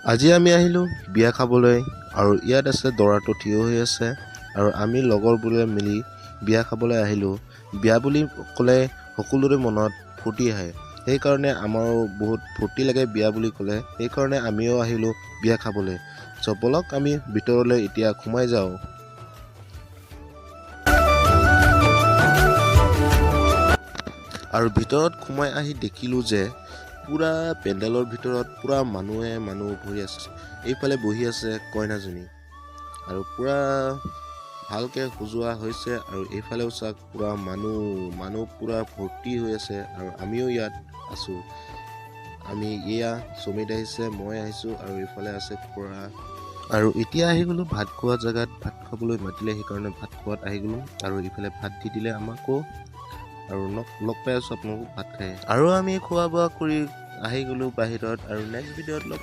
আজি আমি আহিলোঁ বিয়া খাবলৈ আৰু ইয়াত আছে দৰাটো থিয় হৈ আছে আৰু আমি লগৰবোৰে মিলি বিয়া খাবলৈ আহিলোঁ। বিয়া বুলি ক'লে সকলোৰে মনত ফূৰ্তি আহে, সেইকাৰণে আমাৰো বহুত ফূৰ্তি লাগে বিয়া বুলি ক'লে, সেইকাৰণে আমিও আহিলোঁ বিয়া খাবলৈ। চ' ব'লক আমি ভিতৰলৈ এতিয়া সোমাই যাওঁ। আৰু ভিতৰত সোমাই আহি দেখিলোঁ যে পুৰা পেণ্ডেলৰ ভিতৰত পুৰা মানুহ ভৰি আছে। এইফালে বহি আছে কইনাজনী আৰু পুৰা ভালকৈ সজোৱা হৈছে আৰু এইফালেও চাওক পুৰা মানুহ পুৰা ভৰ্তি হৈ আছে আৰু আমিও ইয়াত আছোঁ। আমি এয়া সুমিত আহিছে, মই আহিছোঁ আৰু এইফালে আছে খুৰা। আৰু এতিয়া আহি গ'লোঁ ভাত খোৱা জেগাত, ভাত খাবলৈ মাতিলে সেইকাৰণে ভাত খোৱাত আহি গ'লোঁ আৰু ইফালে ভাত দি দিলে আমাকো আৰু লগ পাই আছোঁ আপোনালোকক ভাত খাই। আৰু আমি খোৱা বোৱা কৰি আহি গ'লোঁ বাহিৰত আৰু নেক্সট ভিডিঅ'ত লগ